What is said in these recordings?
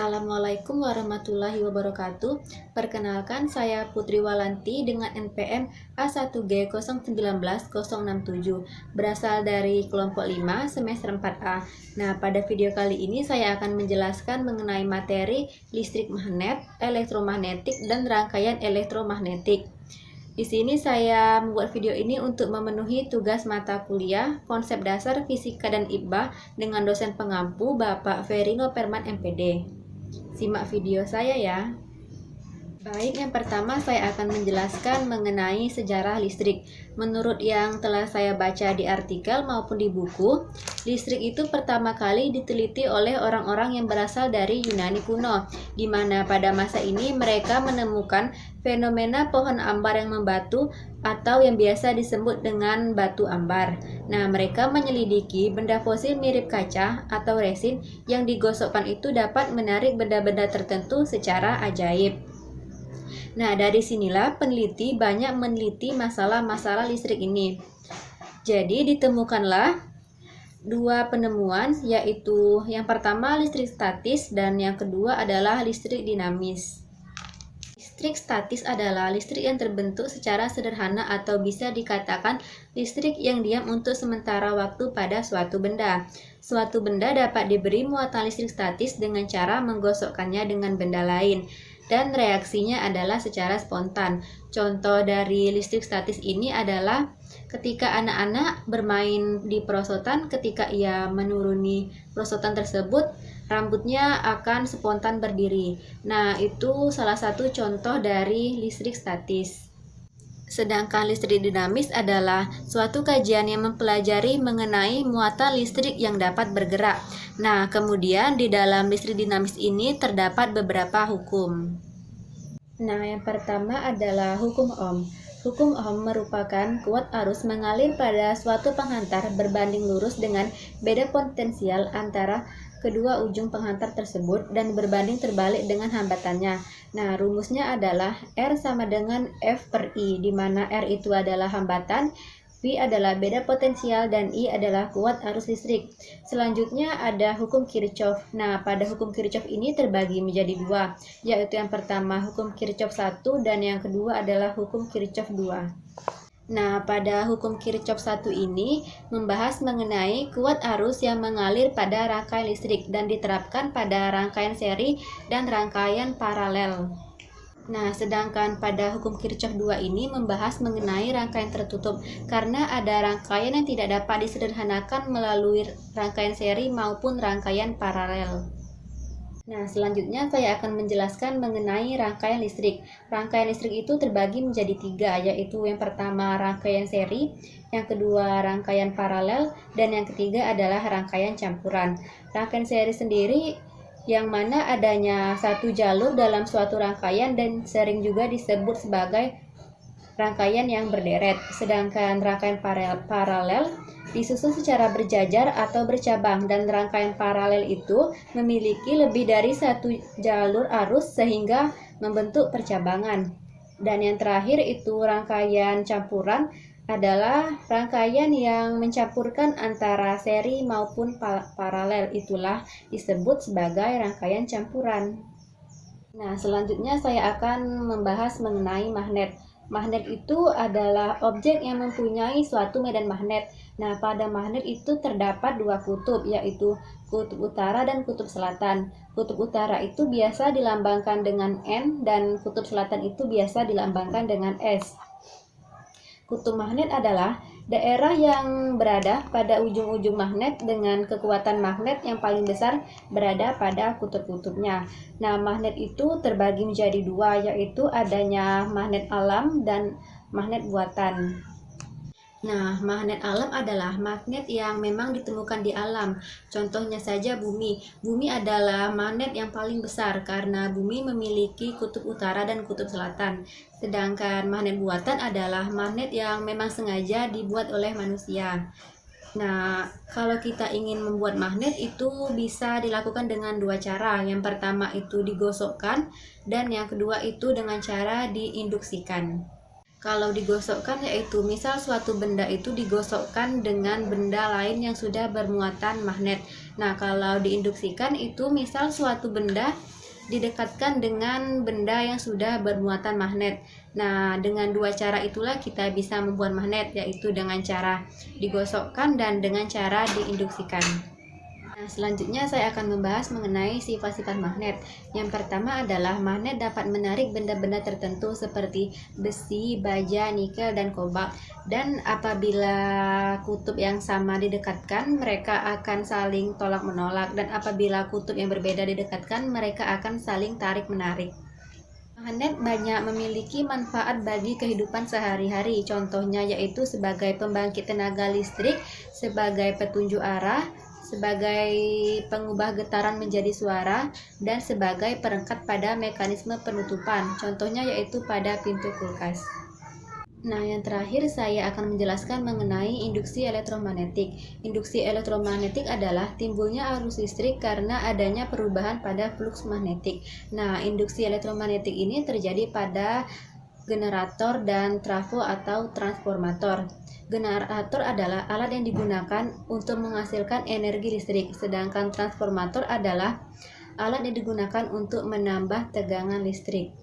Assalamualaikum warahmatullahi wabarakatuh. Perkenalkan, saya Putri Walanti dengan NPM A1G019067, berasal dari kelompok 5 semester 4A. Nah, pada video kali ini saya akan menjelaskan mengenai materi listrik magnet, elektromagnetik, dan rangkaian elektromagnetik. Di sini saya membuat video ini untuk memenuhi tugas mata kuliah Konsep Dasar Fisika dan IPA dengan dosen pengampu Bapak Verino Perman MPD. Simak video saya ya. Baik, yang pertama saya akan menjelaskan mengenai sejarah listrik. Menurut yang telah saya baca di artikel maupun di buku, listrik itu pertama kali diteliti oleh orang-orang yang berasal dari Yunani kuno, di mana pada masa ini mereka menemukan fenomena pohon ambar yang membatu atau yang biasa disebut dengan batu ambar. Nah, mereka menyelidiki benda fosil mirip kaca atau resin yang digosokkan itu dapat menarik benda-benda tertentu secara ajaib. Nah, dari sinilah peneliti banyak meneliti masalah-masalah listrik ini. Jadi, ditemukanlah dua penemuan, yaitu yang pertama listrik statis dan yang kedua adalah listrik dinamis. Listrik statis adalah listrik yang terbentuk secara sederhana atau bisa dikatakan listrik yang diam untuk sementara waktu pada suatu benda. Suatu benda dapat diberi muatan listrik statis dengan cara menggosokkannya dengan benda lain, dan reaksinya adalah secara spontan. Contoh dari listrik statis ini adalah ketika anak-anak bermain di perosotan, ketika ia menuruni perosotan tersebut, rambutnya akan spontan berdiri. Nah, itu salah satu contoh dari listrik statis. Sedangkan listrik dinamis adalah suatu kajian yang mempelajari mengenai muatan listrik yang dapat bergerak. Nah, kemudian di dalam listrik dinamis ini terdapat beberapa hukum. Nah, yang pertama adalah hukum Ohm. Hukum Ohm merupakan kuat arus mengalir pada suatu penghantar berbanding lurus dengan beda potensial antara kedua ujung penghantar tersebut dan berbanding terbalik dengan hambatannya. Nah, rumusnya adalah R sama dengan F per I, di mana R itu adalah hambatan, V adalah beda potensial, dan I adalah kuat arus listrik. Selanjutnya ada hukum Kirchhoff. Nah, pada hukum Kirchhoff ini terbagi menjadi dua, yaitu yang pertama hukum Kirchhoff 1 dan yang kedua adalah hukum Kirchhoff 2. Nah, pada hukum Kirchhoff 1 ini membahas mengenai kuat arus yang mengalir pada rangkaian listrik dan diterapkan pada rangkaian seri dan rangkaian paralel. Nah, sedangkan pada hukum Kirchhoff 2 ini membahas mengenai rangkaian tertutup karena ada rangkaian yang tidak dapat disederhanakan melalui rangkaian seri maupun rangkaian paralel. Nah, selanjutnya saya akan menjelaskan mengenai rangkaian listrik. Rangkaian listrik itu terbagi menjadi tiga, yaitu yang pertama rangkaian seri, yang kedua rangkaian paralel, dan yang ketiga adalah rangkaian campuran. Rangkaian seri sendiri yang mana adanya satu jalur dalam suatu rangkaian dan sering juga disebut sebagai rangkaian yang berderet. Sedangkan rangkaian paralel disusun secara berjajar atau bercabang, dan rangkaian paralel itu memiliki lebih dari satu jalur arus sehingga membentuk percabangan. Dan yang terakhir itu rangkaian campuran adalah rangkaian yang mencampurkan antara seri maupun paralel, itulah disebut sebagai rangkaian campuran. Nah, selanjutnya saya akan membahas mengenai magnet. Magnet itu adalah objek yang mempunyai suatu medan magnet. Nah, pada magnet itu terdapat dua kutub, yaitu kutub utara dan kutub selatan. Kutub utara itu biasa dilambangkan dengan N dan kutub selatan itu biasa dilambangkan dengan S. Kutub magnet adalah daerah yang berada pada ujung-ujung magnet dengan kekuatan magnet yang paling besar berada pada kutub-kutubnya. Nah, magnet itu terbagi menjadi dua, yaitu adanya magnet alam dan magnet buatan. Nah, magnet alam adalah magnet yang memang ditemukan di alam. Contohnya saja bumi. Bumi adalah magnet yang paling besar karena bumi memiliki kutub utara dan kutub selatan. Sedangkan magnet buatan adalah magnet yang memang sengaja dibuat oleh manusia. Nah, kalau kita ingin membuat magnet itu bisa dilakukan dengan dua cara. Yang pertama itu digosokkan dan yang kedua itu dengan cara diinduksikan. Kalau digosokkan yaitu misal suatu benda itu digosokkan dengan benda lain yang sudah bermuatan magnet. Nah, kalau diinduksikan itu misal suatu benda didekatkan dengan benda yang sudah bermuatan magnet. Nah, dengan dua cara itulah kita bisa membuat magnet, yaitu dengan cara digosokkan dan dengan cara diinduksikan. Nah, selanjutnya saya akan membahas mengenai sifat-sifat magnet. Yang pertama adalah magnet dapat menarik benda-benda tertentu seperti besi, baja, nikel, dan kobalt. Dan apabila kutub yang sama didekatkan, mereka akan saling tolak-menolak. Dan apabila kutub yang berbeda didekatkan, mereka akan saling tarik-menarik. Magnet banyak memiliki manfaat bagi kehidupan sehari-hari. Contohnya yaitu sebagai pembangkit tenaga listrik, sebagai petunjuk arah, sebagai pengubah getaran menjadi suara, dan sebagai perangkat pada mekanisme penutupan. Contohnya yaitu pada pintu kulkas. Nah, yang terakhir saya akan menjelaskan mengenai induksi elektromagnetik. Induksi elektromagnetik adalah timbulnya arus listrik karena adanya perubahan pada fluks magnetik. Nah, induksi elektromagnetik ini terjadi pada generator dan trafo atau transformator. Generator adalah alat yang digunakan untuk menghasilkan energi listrik, sedangkan transformator adalah alat yang digunakan untuk menambah tegangan listrik.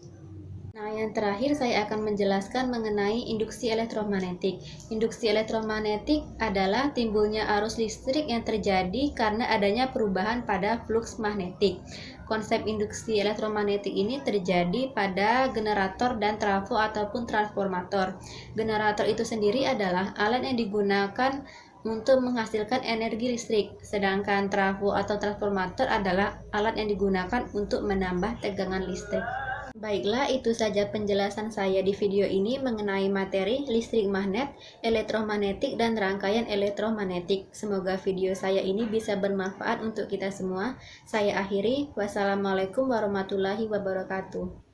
Nah, yang terakhir saya akan menjelaskan mengenai induksi elektromagnetik. Induksi elektromagnetik adalah timbulnya arus listrik yang terjadi karena adanya perubahan pada fluks magnetik. Konsep induksi elektromagnetik ini terjadi pada generator dan trafo ataupun transformator. Generator itu sendiri adalah alat yang digunakan untuk menghasilkan energi listrik, sedangkan trafo atau transformator adalah alat yang digunakan untuk menambah tegangan listrik. Baiklah, itu saja penjelasan saya di video ini mengenai materi listrik magnet, elektromagnetik, dan rangkaian elektromagnetik. Semoga video saya ini bisa bermanfaat untuk kita semua. Saya akhiri. Wassalamualaikum warahmatullahi wabarakatuh.